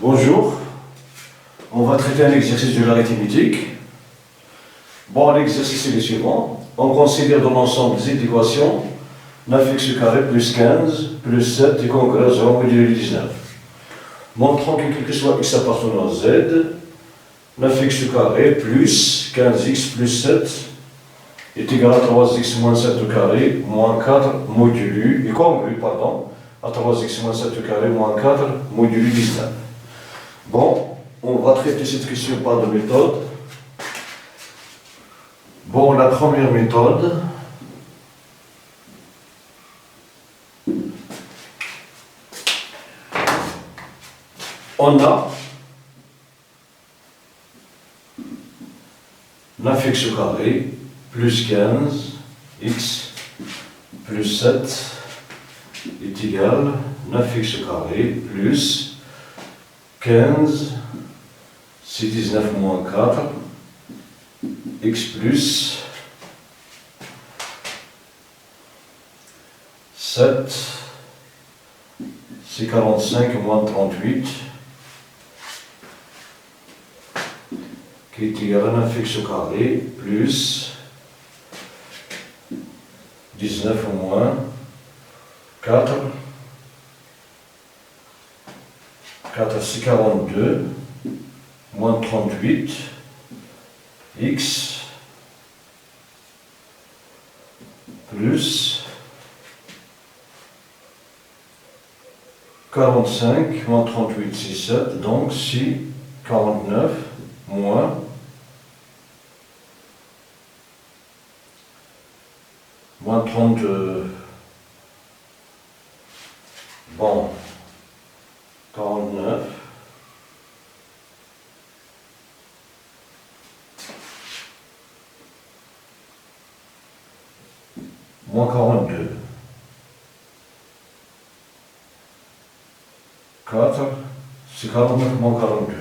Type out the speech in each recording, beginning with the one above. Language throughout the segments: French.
Bonjour, on va traiter un exercice de l'arithmétique. Bon, l'exercice est le suivant. On considère dans l'ensemble des équations 9x carré plus 15 plus 7 est congrès à 0 modulo 19. Montrons que quel que soit x appartenant à z, 9x carré plus 15x plus 7 est égal à 3x moins 7 au carré moins 4 modulo, est congrès, pardon, à 3x moins 7 au carré moins 4 modulo 19. Bon, on va traiter cette question par deux méthodes. Bon, la première méthode, on a 9x au carré plus 15 x plus 7 est égal à 9x au carré plus 15, c'est 19 moins 4, x plus 7, c'est 45 moins 38, qui est égal à 9x au carré, plus 19 moins 4, 4 c'est 42, moins 38, x, plus 45, moins 38 c'est 7, donc c'est 49, moins 30, bon, 49, moins 42, 4, c'est 49 moins 42,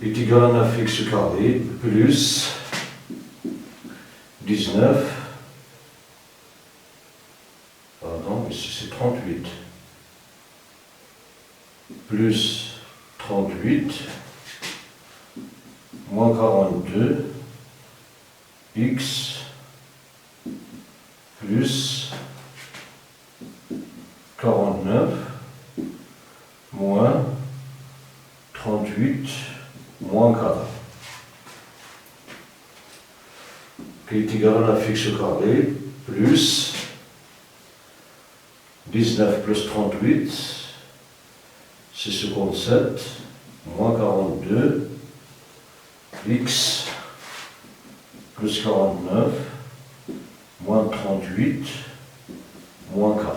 est égal à 9x carré, plus 19, pardon, ici c'est 38, plus 38, moins 42, x, plus 49, moins 38, moins 4, qui est égal à 9x au carré, plus 19 plus 38, c'est 57, moins 42, x, plus 49, moins 38, moins 4.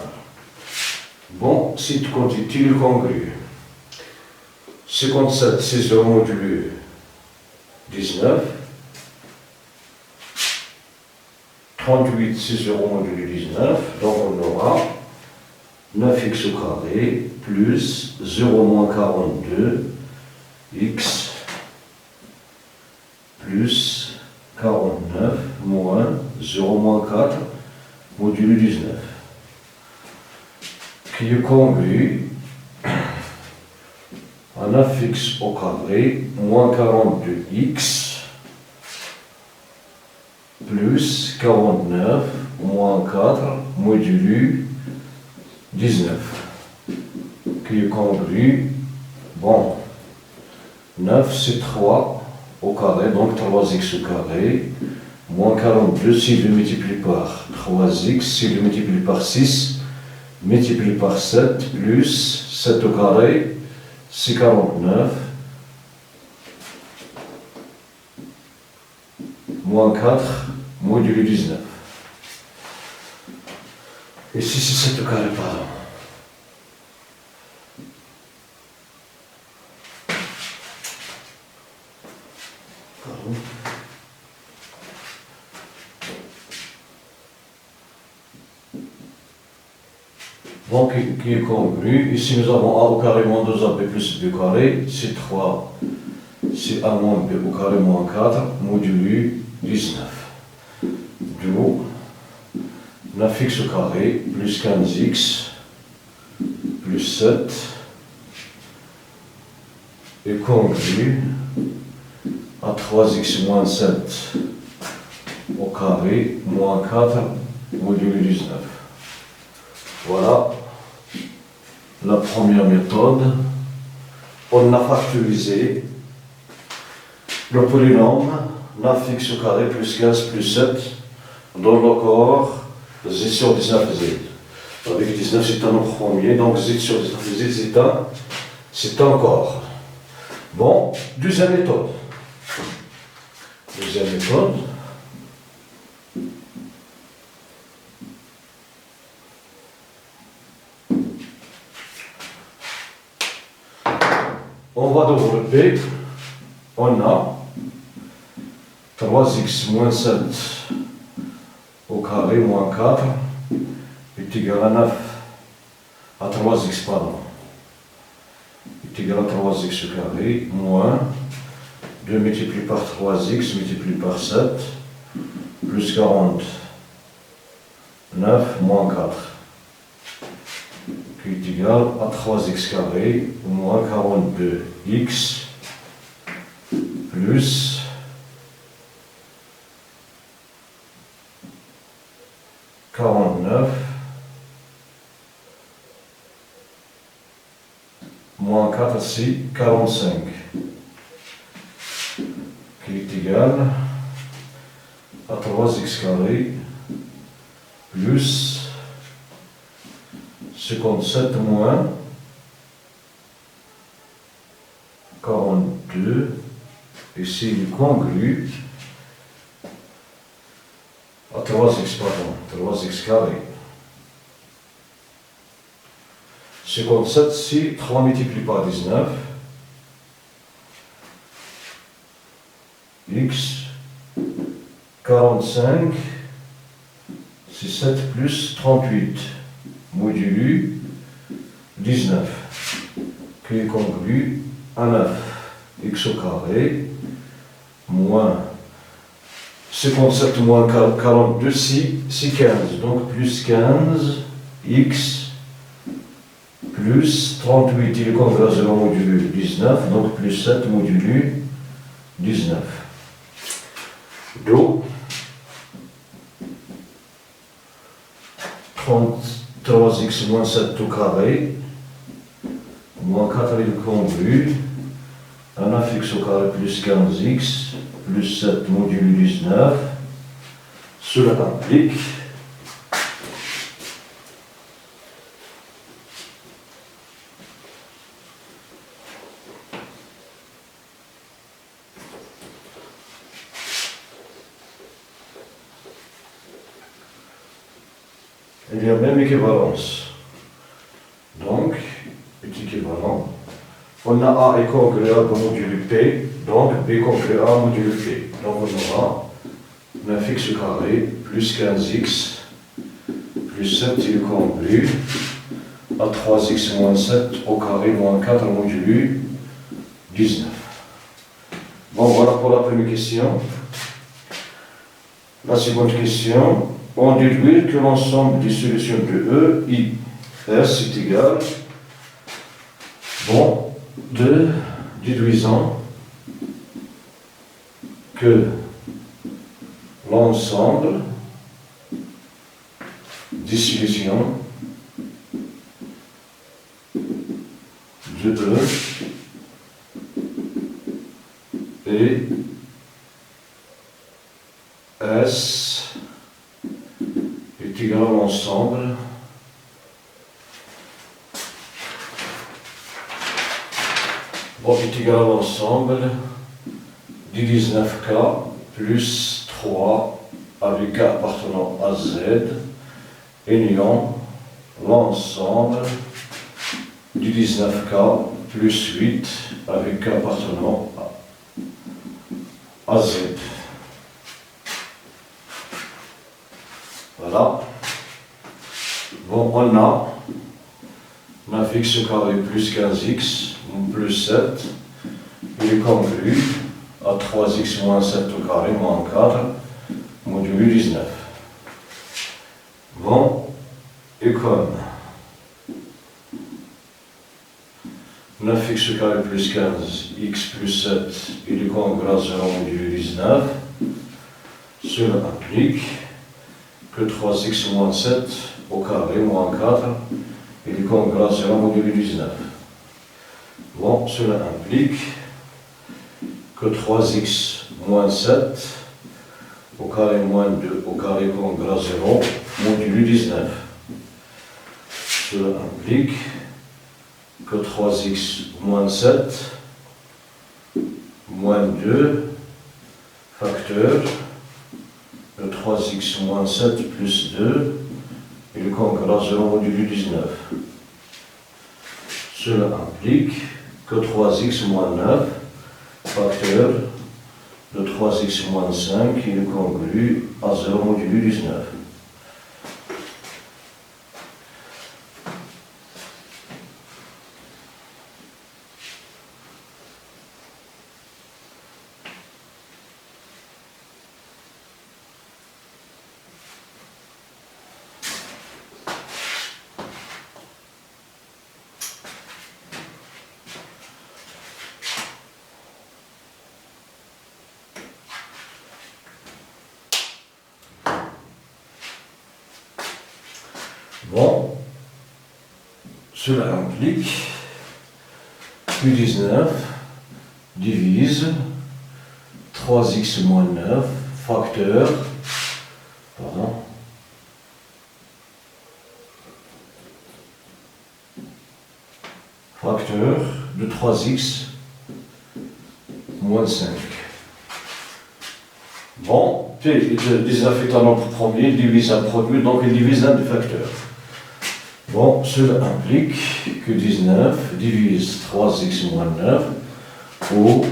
Bon, cette quantité est congrue. 57, c'est 0 modulo 19. 38, c'est 0 modulo 19. Donc on aura 9x au carré plus 0 moins 42 x plus 49 moins 0 moins 4 modulo 19 qui est congrue à 9x au carré moins 42x plus 49 moins 4 modulo 19 qui est congrue, bon, 9 c'est 3 au carré, donc 3x au carré, moins 42 si je le multiplie par 3x, si je le multiplie par 6, multiplié par 7, plus 7 au carré, c'est 49, moins 4, modulo 19. Et si c'est 7 au carré, pardon. Donc, qui est congru. Ici, nous avons A au carré moins 2AB plus B au carré, c'est 3, c'est A moins B au carré moins 4, modulo 19. D'où 9x au carré plus 15x plus 7 est congru à 3x moins 7 au carré moins 4 modulo 19. Voilà la première méthode. On a factorisé le polynôme 9x au carré plus 15 plus 7 dans le corps z sur 19 z. Avec 19 c'est un autre premier, donc z sur 19 z c'est un corps. Bon, deuxième méthode. Deuxième méthode. On va développer, on a 3x moins 7 au carré moins 4 est égal à 9, à 3x pardon, est égal à 3x au carré moins 2 multiplié par 3x multiplié par 7 plus 49 moins 4 qui est égal à 3x carré moins 42x plus 49 moins 4 c'est 45 qui est égal à 3x carré plus 57 moins 42, ici il est congru à 3x, pardon, 3x carré. 57, c'est 3 multiplié par 19, x, 45, c'est 7 plus 38. Modulu 19, qui est congru à 9, x au carré, moins 57 moins 42, c'est 15, donc plus 15, x, plus 38, il est congru à 0 modulu 19, donc plus 7 modulu 19. Donc, 3x moins 7 au carré, moins 4 est congru, à 9x au carré plus 15x, plus 7 modulo 19, cela implique il y a même équivalence. Donc, est équivalent. On a A est congru à modulo P, donc B congru à modulo P. Donc on aura 9x au carré plus 15x plus 7 il est congru à 3x moins 7 au carré moins 4 modulo 19. Bon, voilà pour la première question. La seconde question. On déduit que l'ensemble des solutions de E, I, S est égal, bon, déduisant que l'ensemble des solutions de E et S est égal à l'ensemble est égal à l'ensemble du 19K plus 3 avec K appartenant à Z ayant l'ensemble du 19K plus 8 avec K appartenant à Z. Voilà. Bon, on a 9x au carré plus 15x plus 7, il est congru à 3x moins 7 au carré moins 4, modulo 19. Bon, et comme 9x carré plus 15, x plus 7, il est congruent à 0 modulo 19. Cela implique que 3x moins 7 au carré moins 4, il est congruent à 0 modulo 19. Bon, cela implique que 3x moins 7 au carré moins 2 au carré congruent à 0 modulo 19. Cela implique que 3x moins 7 moins 2 facteur de 3x moins 7 plus 2 et le congruent à 0 modulo 19. Cela implique que 3x moins 9 facteur de 3x moins 5 et le congruent à 0 modulo 19. Bon, cela implique que 19 divise 3x moins 9 facteur, facteur de 3x moins 5. Bon, puis 19 est un nombre premier, il divise un produit, donc il divise un des facteurs. Bon, cela implique que 19 divise 3x moins 9 ou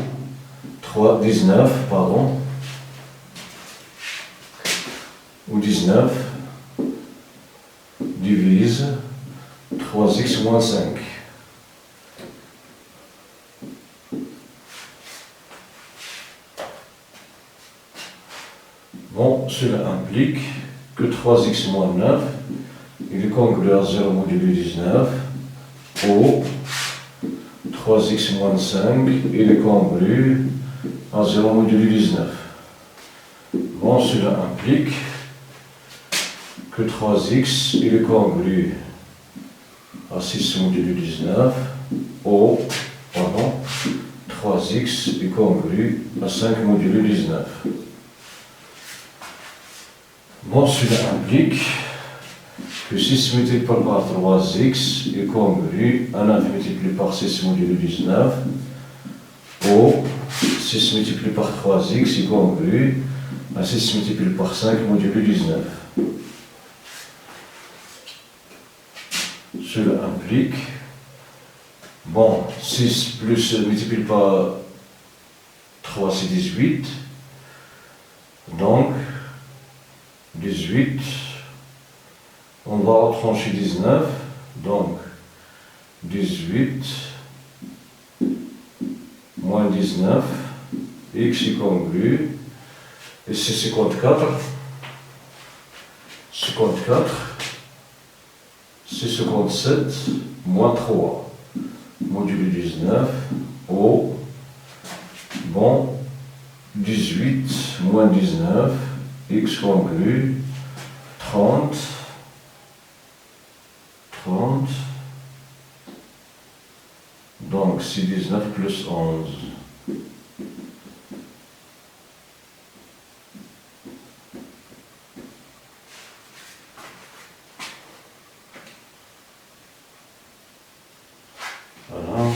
19 divise 3x moins 5. Bon, cela implique que 3x moins 9 il est congruent à 0 modulo 19 ou 3x moins 5 il est congruent à 0 modulo 19. Bon, cela implique que 3x il est congruent à 6 modulo 19 ou 3x est congruent à 5 modulo 19. Bon, cela implique que 6 multiplié par 3x est congruent à 9 multiplié par 6 modulo 19 ou 6 multiplié par 3x est congruent à 6 multiplié par 5 modulo 19. Cela implique, bon, 6 plus multiplié par 3 c'est 18, donc 18, on va retrancher 19, donc 18 moins 19, x est congruent, et c'est 54, c'est 57 moins 3, modulo 19, ou, bon, 18 moins 19, x congruent, 30, donc c'est 19 plus 11. Voilà,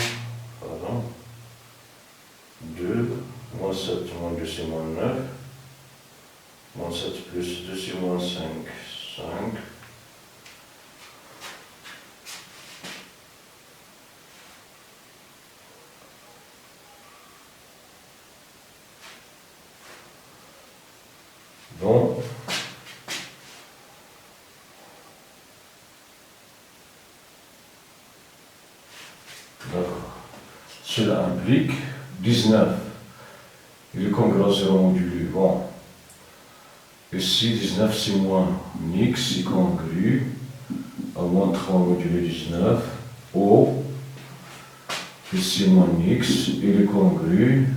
2, moins 7, moins 2 c'est moins 9, moins 7 plus 2 c'est moins 5, 5. Bon, d'accord. Cela implique 19. Il est congruent à 0 modulo. Bon. Ici, 19 c'est moins x est congruent à moins 3 modulo 19 ou Ici moins x, il est congru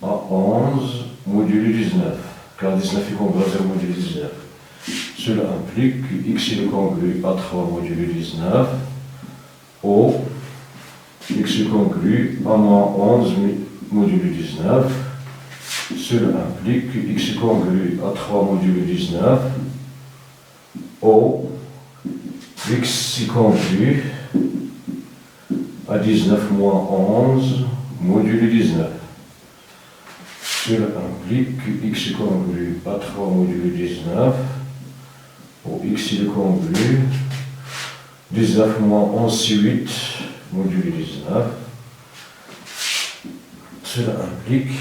à 11 modulo 19, car 19 est congru à 0 modulo 19. Cela implique que x est congru à 3 modulo 19 au x est congru à moins 11 modulo 19. Cela implique que x est congru à 3 modulo 19 au x est congru à 19 moins 11 modulo 19. Cela implique que x est congru à 3 modulo 19 au x est congru 19 moins 11 c'est 8 modulo 19. Cela implique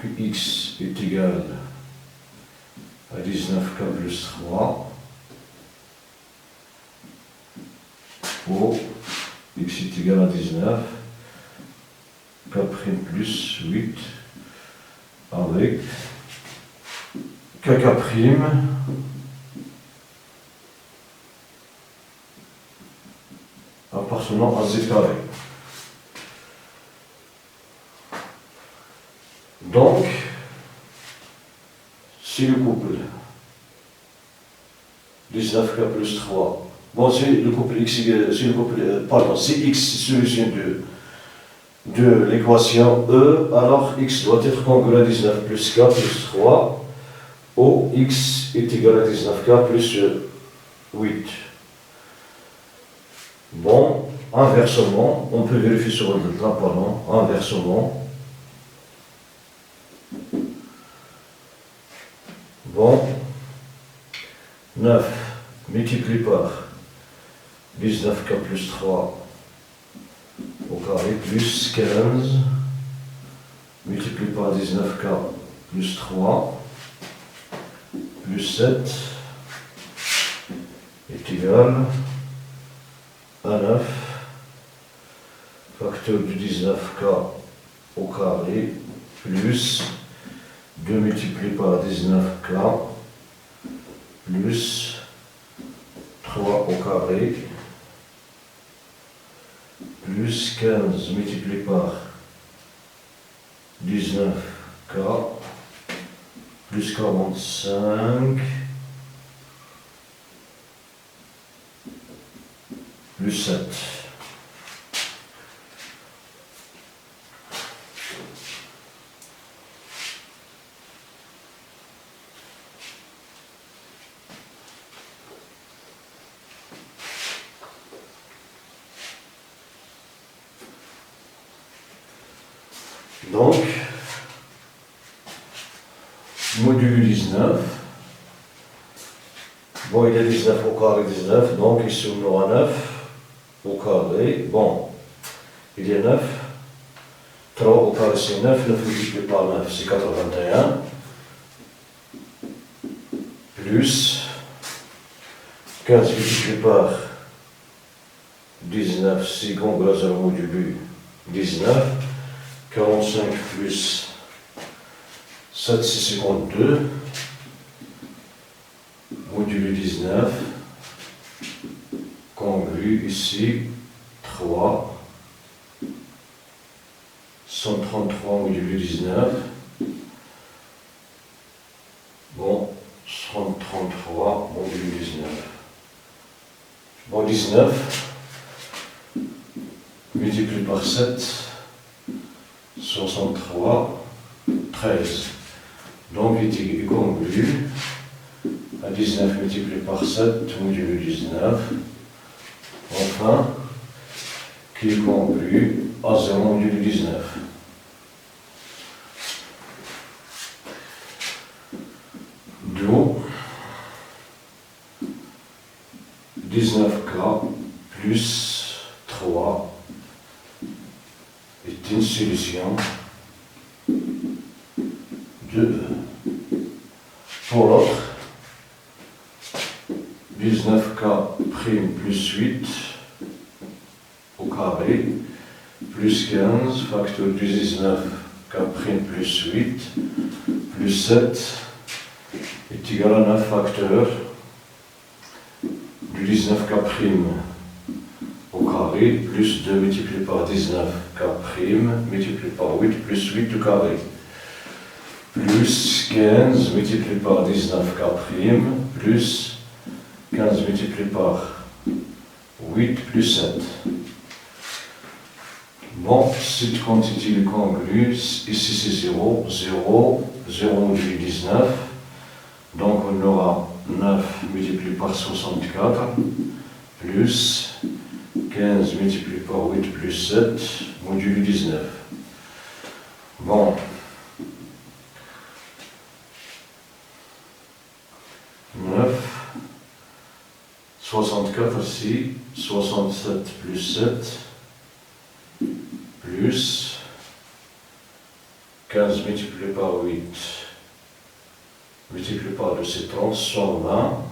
que x est égal à 19k plus 3 au x est égal à 19 k' plus 8 avec kk' appartenant à z carré. Donc, si le couple 19k plus 3, si le couple x, si x est solution de l'équation E, alors x doit être congru à 19 plus k plus 3, ou x est égal à 19k plus 8. Bon, inversement, on peut vérifier sur le résultat, pardon, inversement. Bon, 9 multiplié par 19k plus 3 au carré plus 15 multiplié par 19k plus 3 plus 7 est égal à 9 facteur du 19k au carré plus 2 multiplié par 19k plus 3 au carré plus 15 multiplié par 19k plus 45 plus 7. Donc, modulo 19, bon, il y a 19 au carré 19, donc ici on aura 9 au carré, bon, il y a 9, 3 au carré c'est 9, 9 multiplié par 9 c'est 81, plus 15 multiplié par 19 c'est congru à 0 modulo 19, 45 plus 7 c'est 52, modulo 19, congru ici 3, 133 modulo 19, bon, 133 modulo 19, bon 19, multiplié par 7, 63, 13. Donc il est congru à 19 multiplié par 7 modulo 19. Enfin, qui est congru à 0 modulo 19. D'où 19k plus 3 est une solution de E. Pour l'autre, 19k' plus 8 au carré plus 15 facteur du 19k' plus 8 plus 7 est égal à 9 facteurs du 19K' au carré plus 2 multiplié par 19K' multiplié par 8 plus 8 au carré plus 15 multiplié par 19K' plus 15 multiplié par 8 plus 7. Bon, cette quantité est congrue, ici c'est 0, 0, 0 modulé 19, donc on aura 9 multiplié par 64, plus 15 multiplié par 8 plus 7, modulé 19. Bon. 9, 64 ici, 67 plus 7, plus 15 multiplié par 8, multiplié par 2 c'est 30, 120,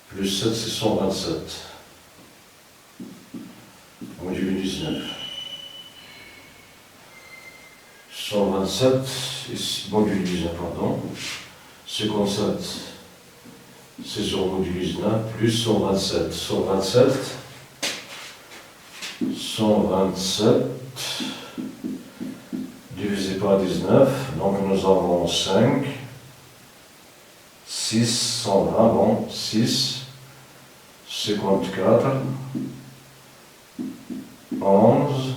plus 7 c'est 127, modulé 19. 127, ici, modulé 19, pardon, 57, c'est 0 modulé 19, plus 127, 127, divisé par 19, donc nous avons 5, 6, 120, bon, 6, 54, 11,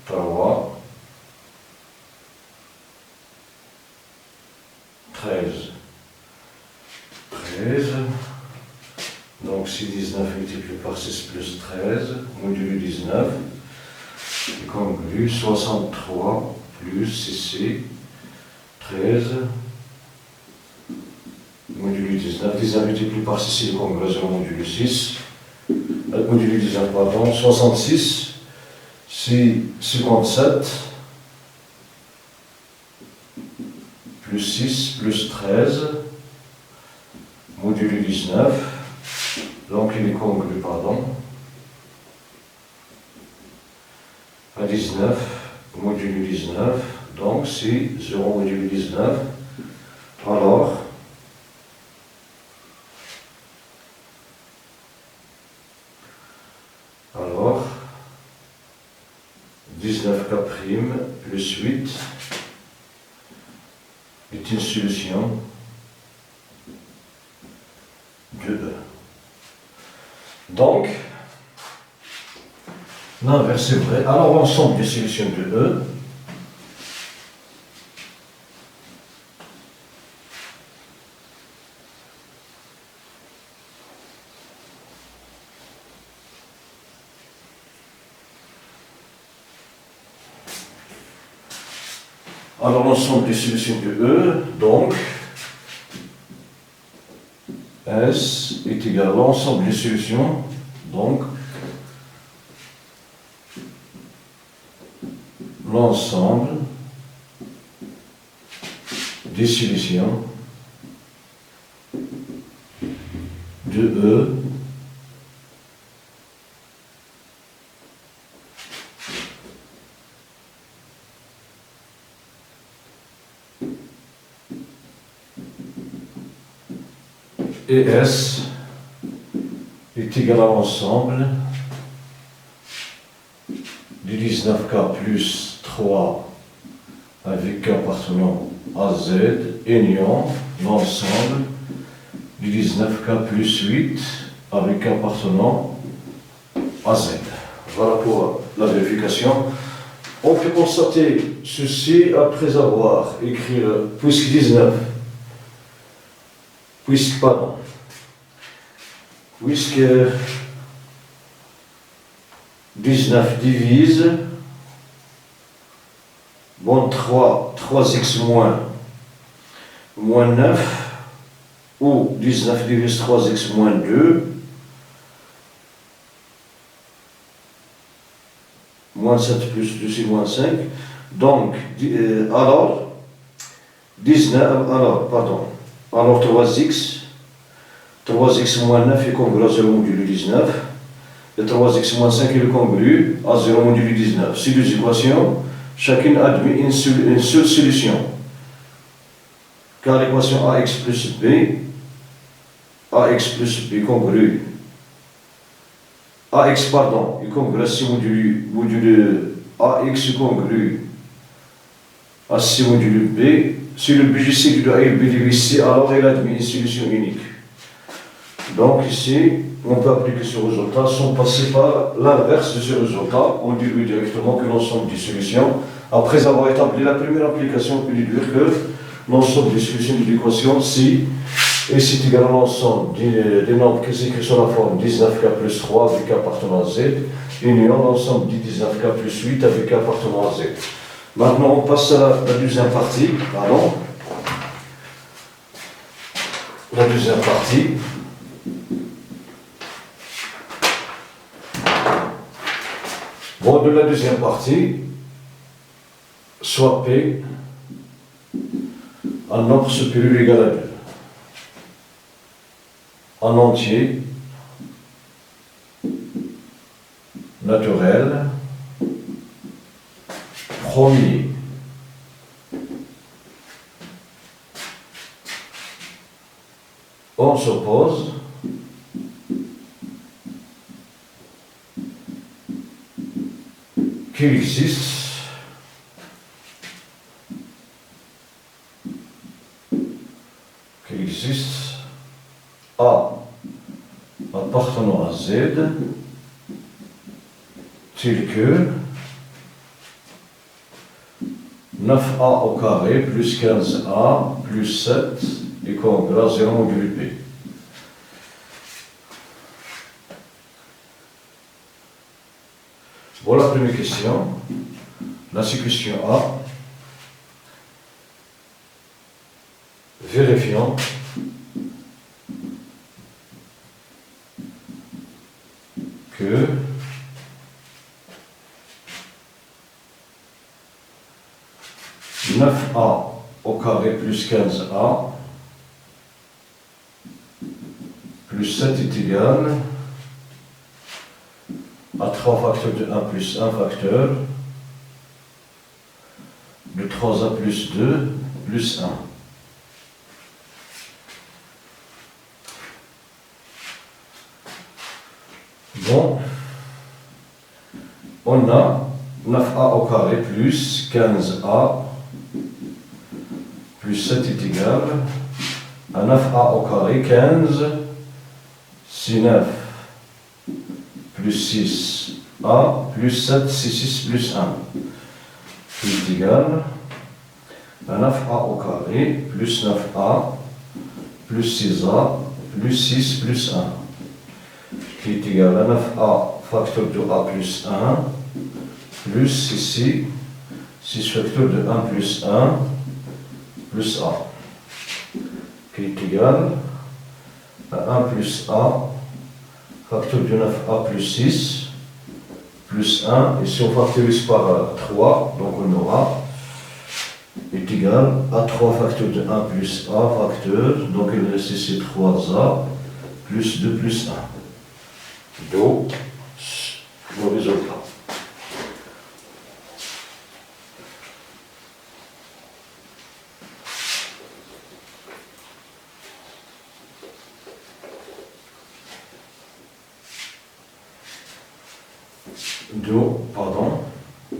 3, 13. Donc si 19 multiplié par 6 plus 13, modulé 19, est conclu 63 plus ici 13, modulé 19, 19 multiplié par 6 est conclu 0 modulé 6, modulé 19 pardon, 66, si 57, plus 6 plus 13, modulé 19, donc il est conclu, pardon, à 19, modulé 19, donc si 0 modulé 19, alors 19K' plus 8 est une solution de E. Donc, l'inverse est vrai. Alors, l'ensemble des solutions de E alors l'ensemble des solutions de E, donc, S est égal à l'ensemble des solutions, donc, l'ensemble des solutions de E et S est égal à l'ensemble du 19K plus 3 avec K appartenant à Z, union l'ensemble du 19K plus 8 avec K appartenant à Z. Voilà pour la vérification. On peut constater ceci après avoir écrit puisque 19, puisque 19 divise, bon 3x moins 9, ou 19 divise 3x moins 2, moins 7 plus 2 c'est moins 5, donc alors 3x moins 9 est congru à 0 modulé 19, et 3x moins 5 est congru à 0 modulé 19. Ces deux équations, chacune admet une seule solution. K car l'équation ax plus b congrue, ax pardon, est congrue à C modulo ax congrue à C modulo b. Si le BGC de A et B divise C, alors il admet une solution unique. Donc ici, on peut appliquer ce résultat sans passer par l'inverse de ce résultat. On déduit directement que l'ensemble des solutions, après avoir établi la première application, on peut déduire que l'ensemble des solutions de l'équation si et c'est égal à l'ensemble des nombres qui s'écrivent sur la forme 19k plus 3 avec k appartenant à z, union l'ensemble des 19k plus 8 avec k appartenant à z. Maintenant, on passe à la deuxième partie. Pardon. La deuxième partie. Bon, de la deuxième partie, soit P un nombre supérieur ou égal à 2. En entier, naturel, premier. On suppose qu'il existe A appartenant à Z tel que 9A au carré plus 15A plus 7 est congrue à 0 modulo P. Voilà la première question. La question A. Vérifions que neuf A au carré plus 15A plus 7 est égal à 3 facteurs de 1 plus 1 facteur de 3A plus 2 plus 1. Bon, on a 9A au carré plus 15A plus 7 est égal à 9A au carré, 15, c'est 9 plus 6A plus 7, c'est 6 plus 1, qui est égal à 9A au carré plus 9A plus 6A plus 6 plus 1. Qui est égal à 9A facteur de A plus 1, plus ici, 6 facteurs de 1 plus 1, plus A, qui est égal à 1 plus A, facteur de 9A plus 6, plus 1, et si on factorise par 3, donc on aura, est égal à 3 facteurs de 1 plus A facteur, donc il reste ici 3A, plus 2 plus 1. D'où le résultat. D'où, pardon,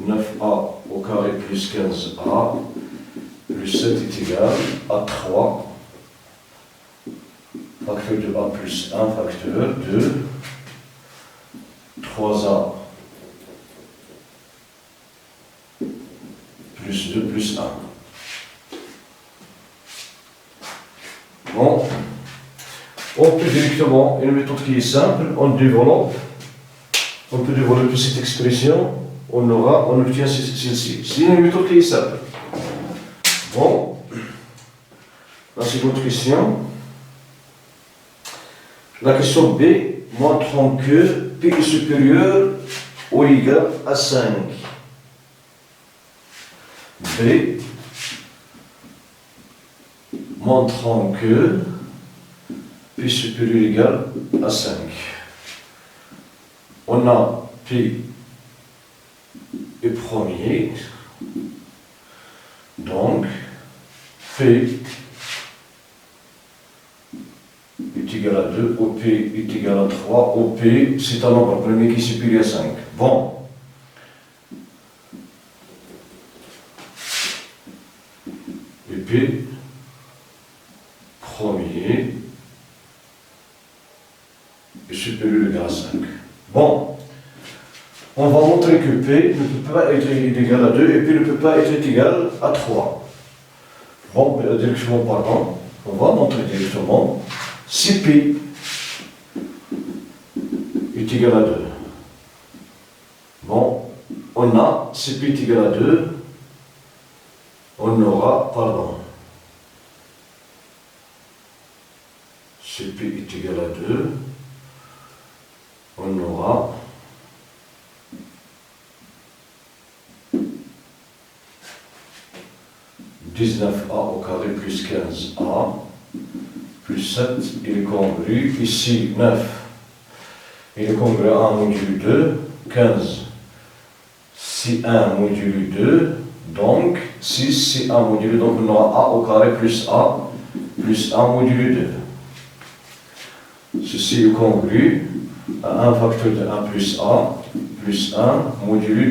9A au carré plus 15A plus 7 est égal à 3 facteur de A plus 1 facteur de 3A plus 2 plus 1. Bon, on peut directement, une méthode qui est simple, on développe, on peut développer cette expression, on obtient celle-ci. C'est une méthode qui est simple. Bon, la seconde question. La question B, montrant que P est supérieur ou égal à 5. B, montrant que P est supérieur ou égal à 5. On a P est premier, donc P 2, OP est égal à 3, OP c'est un nombre premier qui est supérieur à 5. Bon. P premier est supérieur ou égal à 5. Bon, on va montrer que P ne peut pas être égal à 2 et P ne peut pas être égal à 3. Bon, directement parlant, on va montrer directement si P est égal à 2. Bon, on a, si P est égal à 2, on aura, si P est égal à 2, on aura 19a au carré plus 15a plus 7, il est congru. Ici, 9, il est congru à 1 modulo 2, 15, si 1 modulo 2, donc 6, si 1 modulo, donc on aura a au carré plus 1 modulo 2. Ceci est congru à 1 facteur de 1 plus 1 modulo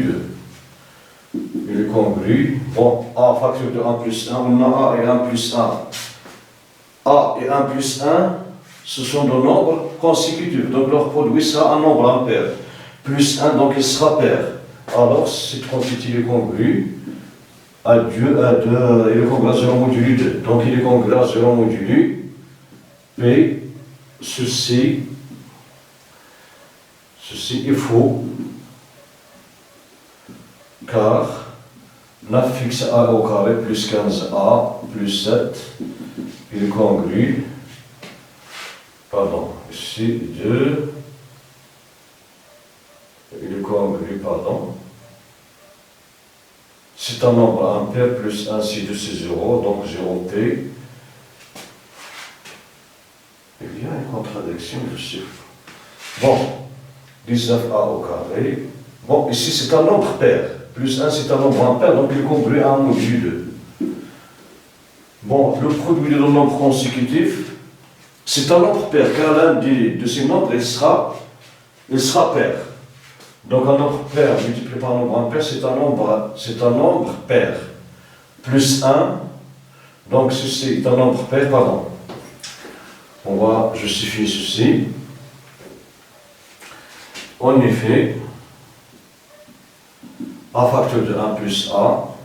2. Il est congru. Bon, a facteur de 1 plus 1, on a a et 1 plus 1. A et 1 plus 1, ce sont des nombres consécutifs. Donc leur produit sera un nombre impair. Plus 1, donc il sera pair. Alors cette quantité est congrue à 2, il est congru à 0 modulo 2. Donc il est congru à 0 modulo P. Ceci est faux, car 9 fixe a au carré plus 15a plus 7, il est congru, ici 2, il est congru, c'est un nombre impair plus 1, si 2 c'est 0, donc 0p. Il y a une contradiction, je sais. Bon, 19a au carré. Bon, ici c'est un nombre pair. Plus 1 c'est un nombre impair, donc il est congru à 1 modulo 2. Bon, le produit de nombres consécutifs, c'est un nombre pair, car l'un de ces nombres, il sera pair. Donc un nombre pair multiplié par un nombre impair, c'est un nombre pair. Plus 1, donc ceci est un nombre pair, On va justifier ceci. En effet, a facteur de 1 plus a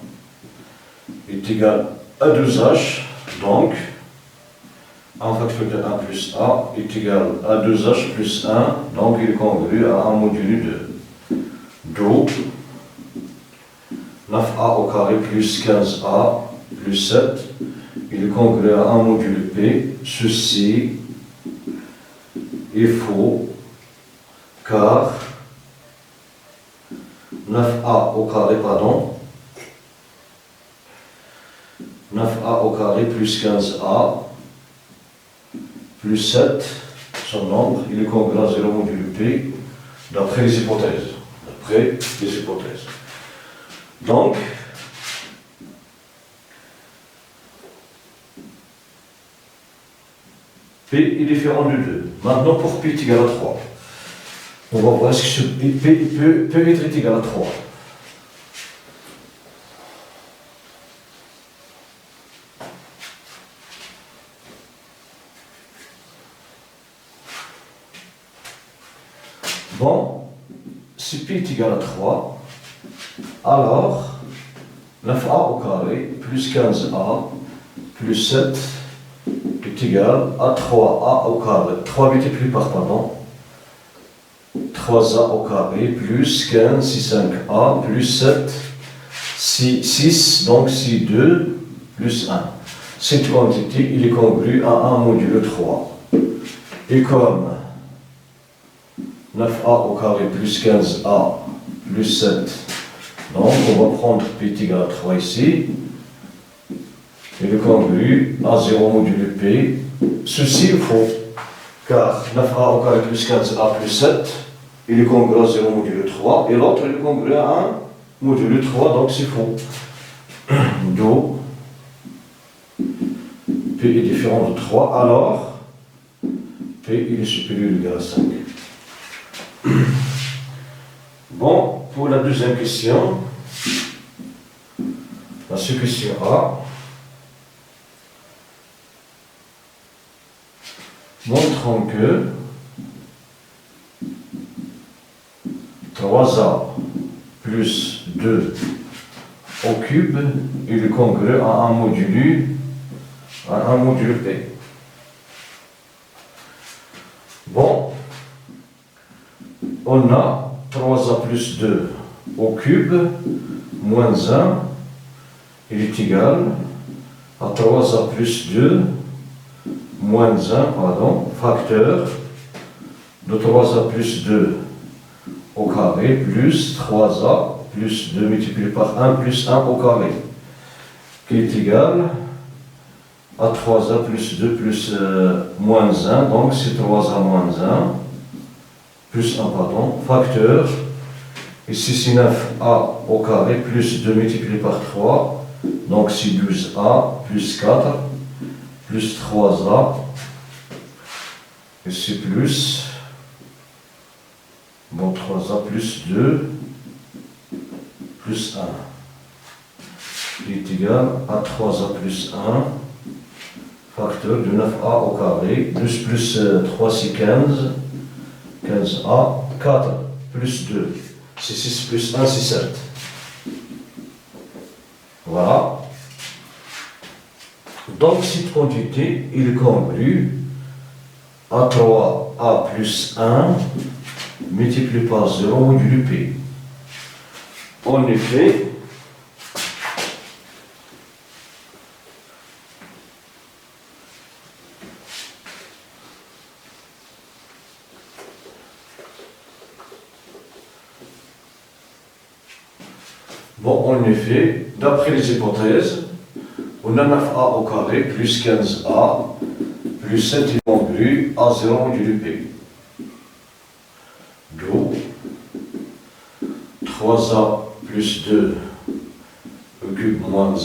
est égal à 2h, donc a facteur de 1 plus a est égal à 2h plus 1, donc il est congru à 1 modulo 2. Donc, 9a au carré plus 15a plus 7, il est congru à 1 modulo p. Ceci est faux, car 9a au carré, 9a au carré plus 15a plus 7, son nombre, il est congru à 0 modulo p, d'après les hypothèses. Donc, P est différent de 2. Maintenant, pour P est égal à 3, on va voir ce que P peut être égal à 3. Bon, si P est égal à 3, alors 9a au carré plus 15a plus 7 est égal à 3a au carré. 3 multiplié par 3a au carré plus 15, si 5a plus 7, si 6, donc si 2 plus 1. Cette quantité, il est congru à 1 modulo 3. Et comme 9a au carré plus 15a plus 7, donc on va prendre P égal à 3 ici. Il est congru à 0 modulo P. Ceci est faux, car 9a au carré plus 15a plus 7, il est congru à 0 modulo 3, et l'autre il est congru à 1 modulo 3, donc c'est faux. Donc, P est différent de 3, alors P il est supérieur ou égal à 5. Bon, pour la deuxième question, la sous-question A, montrons que 3A plus 2 au cube est congrue à un module P. Bon, on a 3A plus 2 au cube moins 1, il est égal à 3A plus 2 moins 1, pardon, facteur de 3A plus 2 au carré plus 3A plus 2 multiplié par 1 plus 1 au carré, qui est égal à 3A plus 2 plus moins 1, donc c'est 3A moins 1, plus 1, pardon, facteur, ici c'est 9A au carré, plus 2 multiplié par 3, donc c'est 12A, plus 4, plus 3A, ici plus, bon 3A plus 2, plus 1, qui est égal à 3A plus 1, facteur de 9A au carré, plus 3 c'est 15, 15A, 4 plus 2, c'est 6 plus 1 c'est 7. Voilà. Donc cette quantité, il est congrue à 3A plus 1 multiplié par 0 modulo P. En effet, d'après les hypothèses, on a 9A au carré plus 15A plus 7 est congrue à 0 modulo P. D'où 3A plus 2 au cube moins 1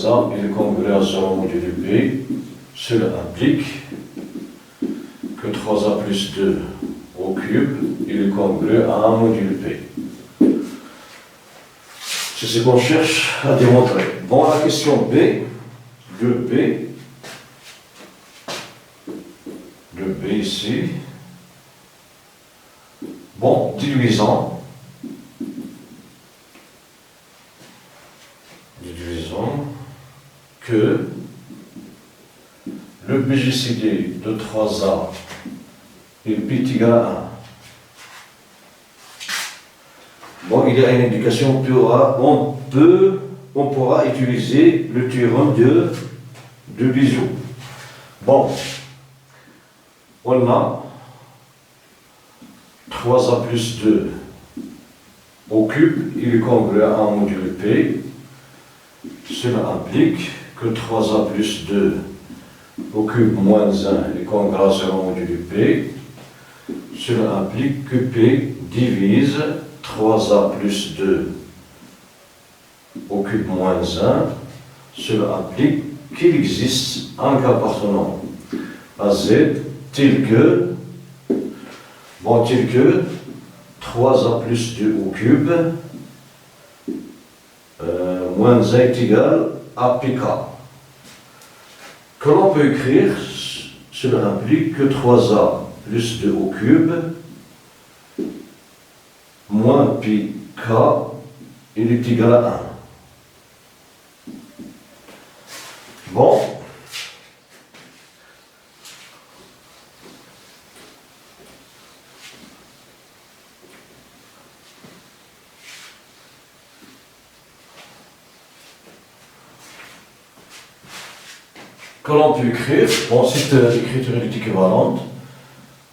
est congrue à 0 modulo P. Cela implique que 3A plus 2 au cube est congrue à 1 modulo P. C'est ce qu'on cherche à démontrer. Bon, la question B, 2B ici. Bon, déduisons que le BGCD de 3A est P égal à 1. Bon, il y a une indication, on pourra utiliser le théorème de Bézieux. Bon, on a 3A plus 2 au cube, il est congrue à 1 modulo P. Cela implique que 3A plus 2 au cube moins 1 est congrue à 0 modulo P. Cela implique que P divise 3A plus 2 au cube moins 1, cela implique qu'il existe un cas appartenant à Z tel que 3A plus 2 au cube moins 1 est égal à PK. Que l'on peut écrire, cela implique que 3A plus 2 au cube moins pi k, il est égal à 1. Bon. Que l'on peut écrire, bon, cette écriture est équivalente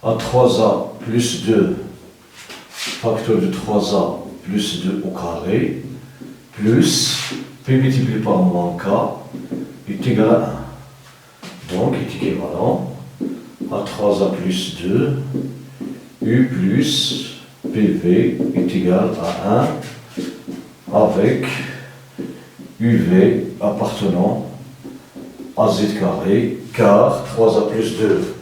à 3A plus 2 facteur de 3A plus 2 au carré, plus P multiplié par moins K est égal à 1. Donc, est équivalent à 3A plus 2, U plus PV est égal à 1, avec UV appartenant à Z carré, car 3A plus 2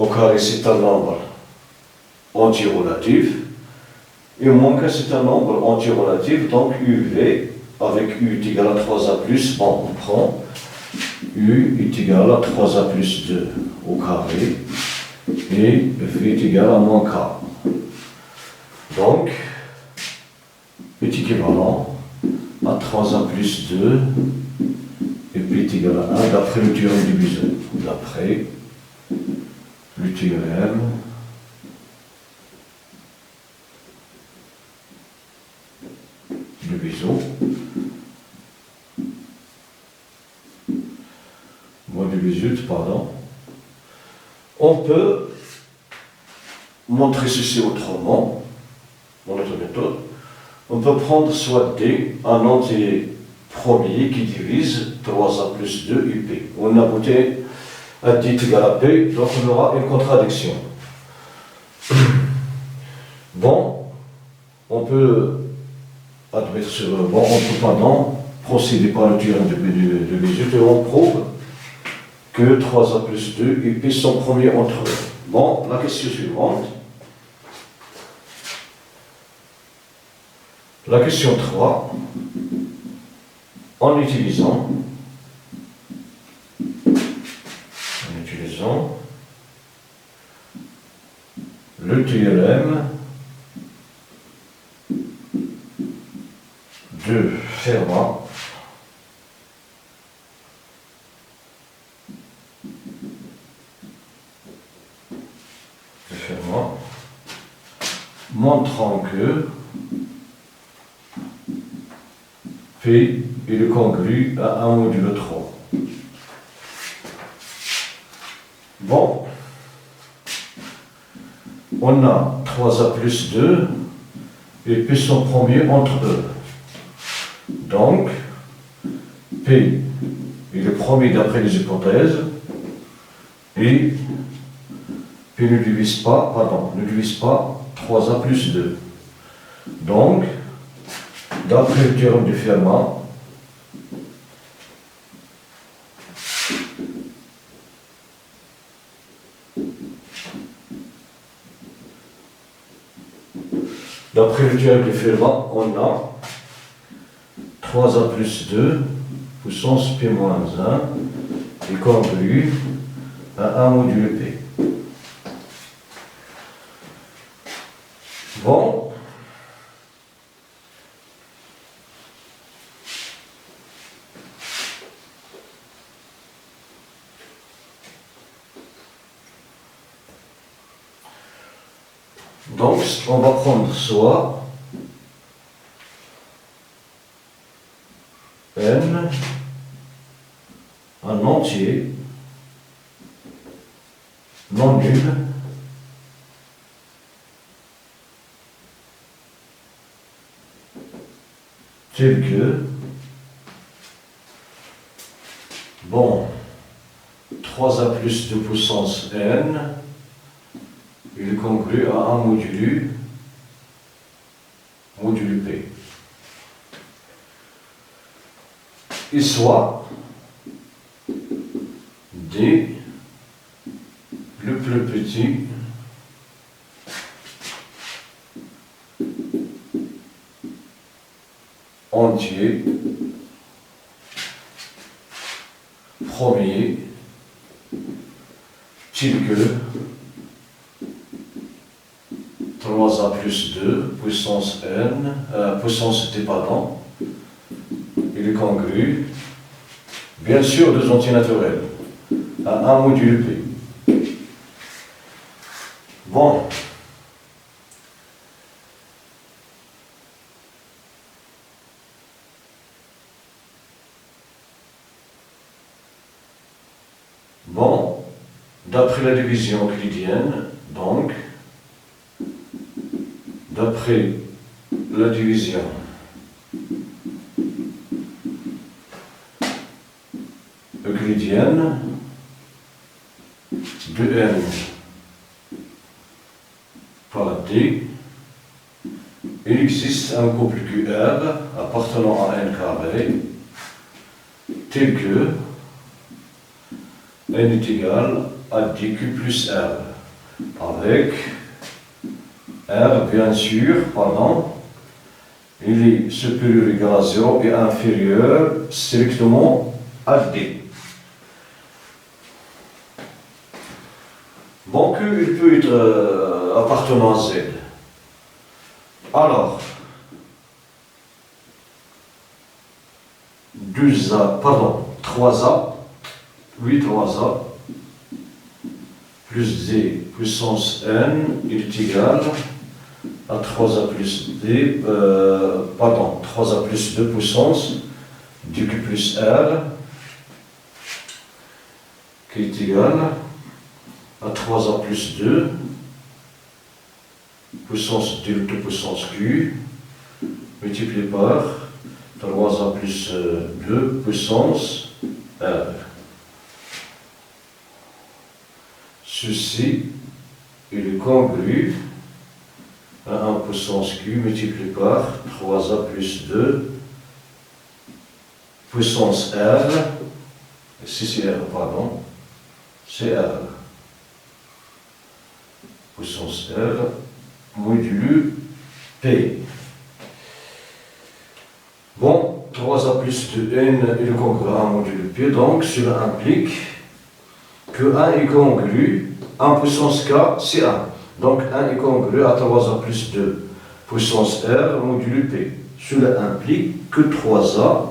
au carré c'est un nombre anti-relatif, et moins que c'est un nombre anti-relatif, donc UV avec U est égal à 3A plus, bon, on prend U est égal à 3A plus 2 au carré, et V est égal à moins K. Donc, est équivalent à 3A plus 2 et P est égal à 1 d'après le théorème du Bézot. D'après le théorème du Bézot. Du Bézot, pardon. On peut montrer ceci autrement, dans notre méthode. On peut prendre soit D, un entier premier qui divise 3A plus 2 UP. On a goûté à D égale à P, donc on aura une contradiction. Bon, on peut admettre bon, on peut pardon, procéder par le théorème de Bézot et on prouve que 3A plus 2 UP sont premiers entre eux. Bon, la question suivante. La question 3, en utilisant le théorème de Fermat, montrant que P est le congru à 1 modulo 3. Bon, on a 3A plus 2 et P sont premiers entre eux. Donc, P est le premier d'après les hypothèses et P ne divise pas 3A plus 2. Donc, d'après le théorème de Fermat, on a 3A plus 2 puissance P moins 1 est congru à 1 modulo P. Bon. Donc, on va prendre soit N, un entier non nul tel que, bon, 3A plus 2 puissance N, il est congru à 1 modulo P. Et soit D, le plus petit, entier, premier, tel que 3A plus 2, puissance N, puissance T, pardon, il est congru, bien sûr, deux entiers naturels, à 1 modulo P. Bon. Bon, d'après la division euclidienne, donc, d'après la division euclidienne de N par D, il existe un couple QR appartenant à N carré tel que N est égal à DQ plus R. avec R, bien sûr, pardon, il est supérieur ou égal à 0 et inférieur strictement à D. Bon, Q, il peut être appartenant à Z. Alors, 3A, 8-3A, plus D puissance N, il est égal à 3A plus D, 3A plus 2 puissance du Q plus R, qui est égal à 3A plus 2, puissance delta puissance Q, multiplié par 3A plus 2 puissance R. Ceci est congru à 1 puissance Q multiplié par 3A plus 2 puissance R, si c'est R, pardon, c'est R. Puissance R, modulo P. Bon, 3A plus 2N est congru à 1 modulo P, donc cela implique que 1 est congru, 1 puissance K, c'est 1. Donc 1 est congru à 3A plus 2 puissance R modulo P. Cela implique que 3A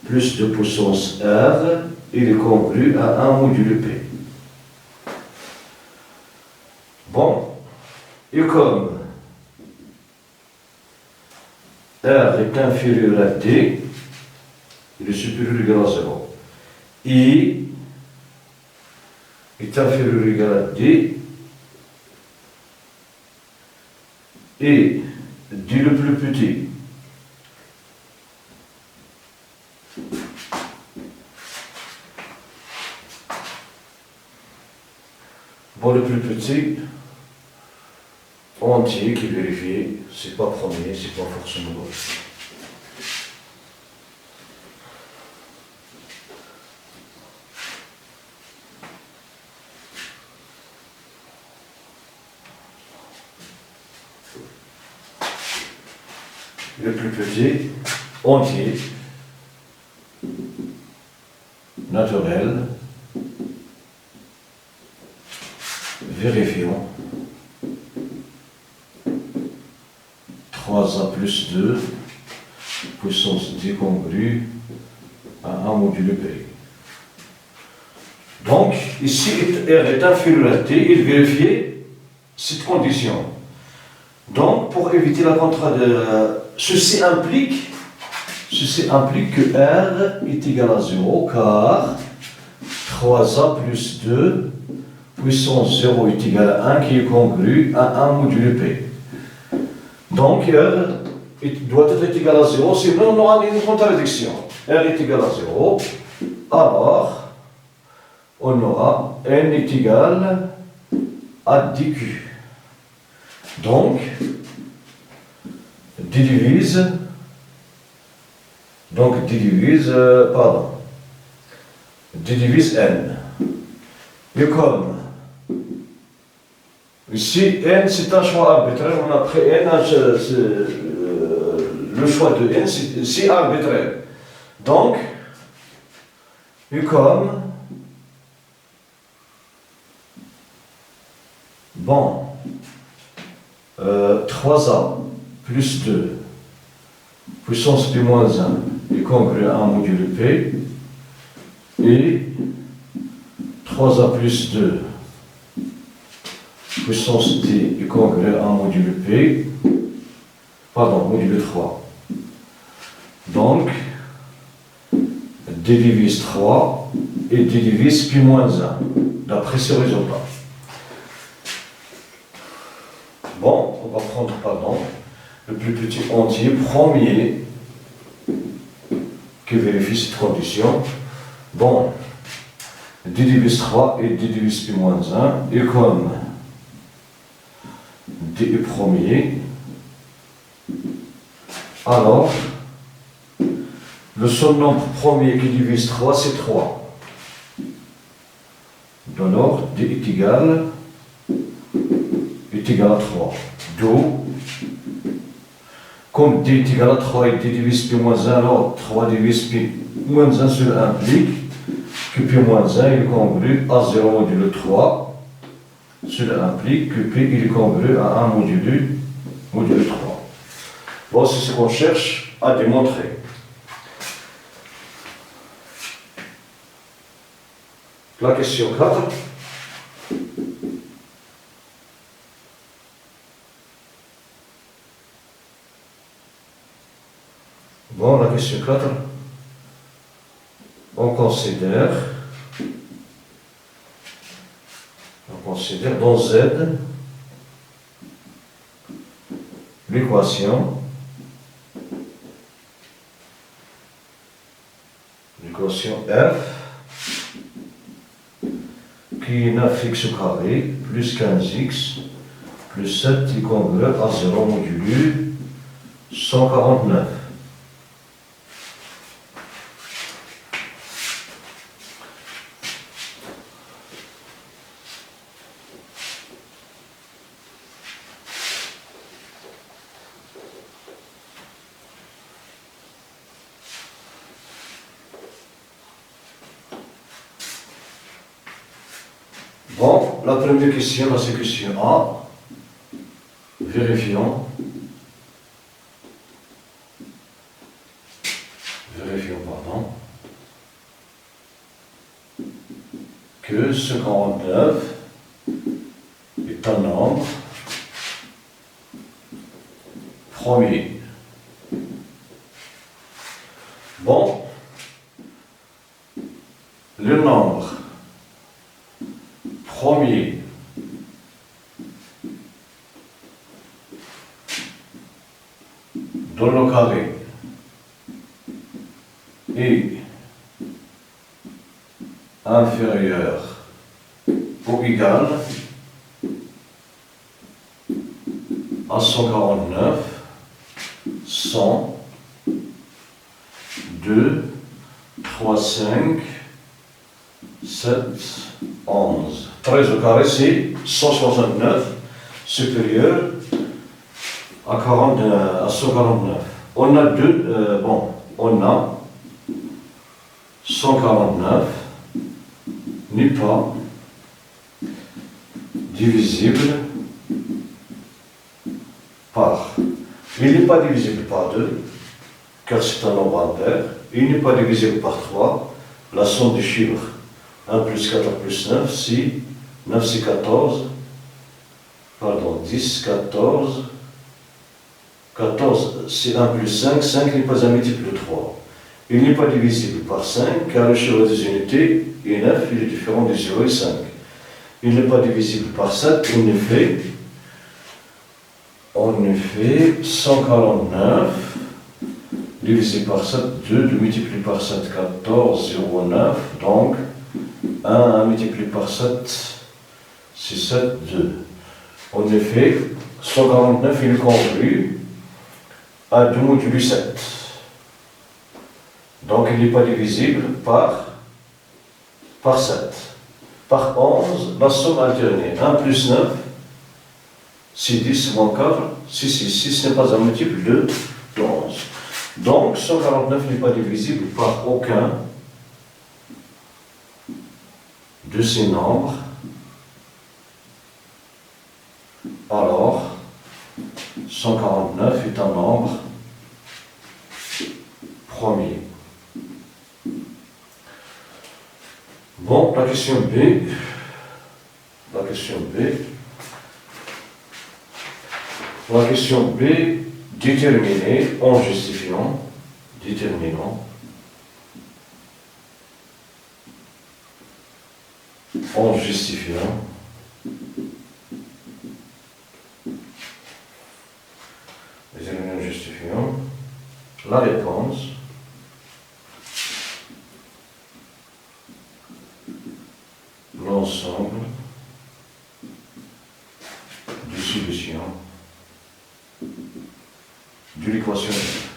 plus 2 puissance R est congru à 1 modulo P. Bon, et comme R est inférieur à D, il est supérieur ou égal à 0. I est inférieur ou égal à D, et D le plus petit bon, le plus petit entier qui est vérifié, c'est pas premier, c'est pas forcément gauche. Le plus petit entier naturel, vérifions 3A plus 2 puissance D congrue à 1 modulo P. Donc, ici, R est inférieur à T, il vérifie cette condition. Donc, pour éviter la contradiction, ceci implique que R est égal à 0, car 3A plus 2 puissance 0 est égal à 1, qui est congru à 1 modulo P. Donc, R doit être égal à 0, sinon on aura une contradiction. R est égal à 0, alors on aura N est égal à dQ. Donc, D divise N. Et comme ici, N c'est un choix arbitraire, on a pris N, le choix de N c'est arbitraire. Donc, et comme, bon, 3A plus 2 puissance P moins 1 est congru à 1 modulo P, et 3A plus 2 puissance D est congru à 1 modulo P, modulo 3. Donc, D divise 3 et D divise P moins 1, d'après ce résultat. Bon, on va prendre, le plus petit entier premier qui vérifie cette condition. Bon, D divise 3 et D divise P moins 1, et comme D est premier, alors le seul nombre premier qui divise 3, c'est 3. Alors, D est égal est égal à 3. D'où, comme d est égal à 3 et d divise pi moins 1, alors 3 divise pi moins 1 sur 1 implique que pi moins 1 il est congru à 0 modulo 3. Cela implique que P il est congru à 1 modulo 3. Voici ce qu'on cherche à démontrer. La question 4. Bon, la question 4. On considère dans Z l'équation F qui est 9x au carré plus 15x plus 7 est congru à 0 modulo 149. Bon, la première question, c'est la question A. Vérifions, pardon, que 59 est un nombre premier. Bon, le nombre premier dans le carré est inférieur ou égal à 149, 100, 2, 3, 5, 7, 11. 13 au carré, c'est 169 supérieur à 149. On a on a 149 n'est pas divisible par. Il n'est pas divisible par 2, car c'est un nombre impair. Il n'est pas divisible par 3, la somme des chiffres 1 plus 4 plus 9, si 9 c'est 14, pardon, 10, 14, 14 c'est 1 plus 5, 5 n'est pas un multiple de 3. Il n'est pas divisible par 5, car le chiffre des unités est 9, il est différent de 0 et 5. Il n'est pas divisible par 7, en effet, 149 divisé par 7, 2, multiplié par 7, 14, 0, 9, donc 1 multiplié par 7, c'est 7, 2. En effet, 149 il est congru à 2 modulo 7. Donc il n'est pas divisible par 7. Par 11, la somme alternée. 1 plus 9, c'est 10 moins 4, 6 n'est pas un multiple de 11. Donc 149 n'est pas divisible par aucun de ces nombres. Alors, 149 est un nombre premier. Bon, la question B. La question B, déterminer en justifiant, la réponse l'ensemble des solutions de l'équation F.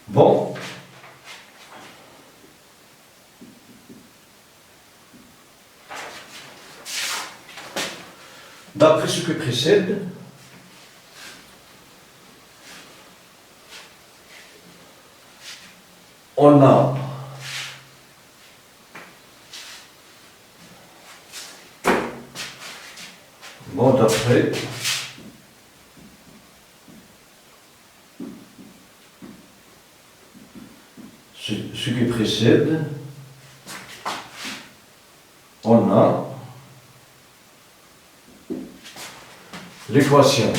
Bon, qui précède, on a bon d'après ce qui précède, on a l'équation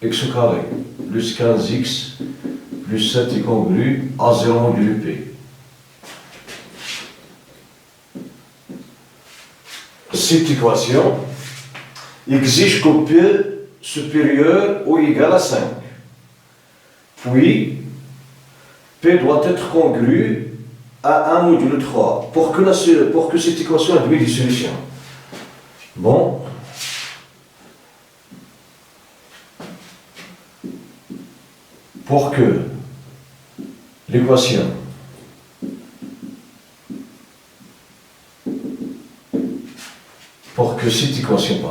x au carré plus 15x plus 7 est congru à 0 modulo p. Cette équation exige que p supérieur ou égal à 5. Puis, p doit être congru à 1 modulo 3 pour que cette équation ait des solutions. Bon. Pour que l'équation pour que cette équation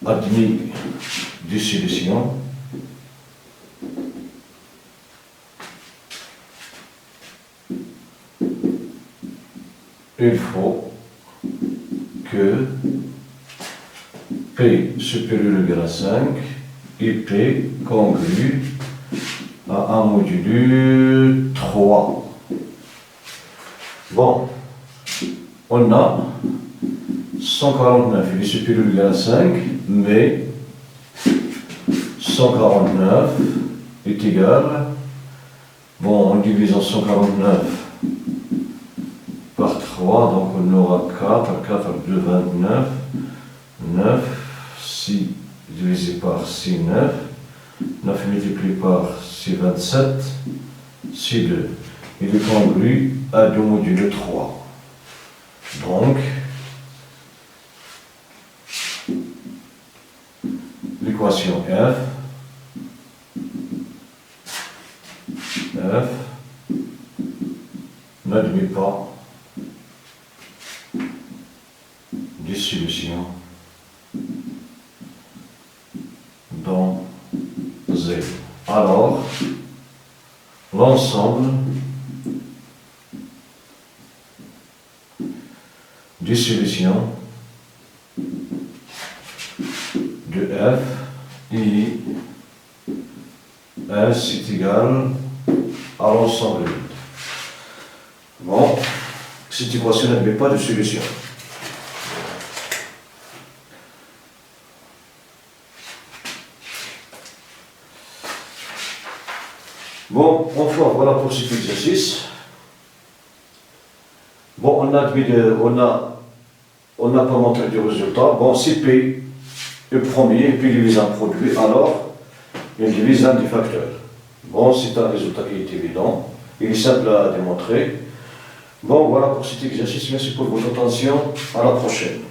admet des solutions, il faut que P supérieur ou égal à 5 et P congru à 1 modulo 3. Bon, on a 149, il est supérieur ou égal à 5, mais 149 est égal, bon, on divise en 149 par 3, donc on aura 4, 4, 2, 29, 9, 6 divisé par 6, 9, 9 multiplié par 6, 27, 6, 2. Il est congru à 2 modulo 3. Donc, l'équation F n'admet pas des solutions dans Z. Alors, l'ensemble des solutions de F et S est égal à l'ensemble vide. Bon, cette équation n'admet pas de solution. Bon, enfin, voilà pour cet exercice. Bon, on n'a pas montré du résultat. Bon, si P est premier et puis divise un produit, alors il divise un des facteurs. Bon, c'est un résultat qui est évident. Il est simple à démontrer. Bon, voilà pour cet exercice. Merci pour votre attention. À la prochaine.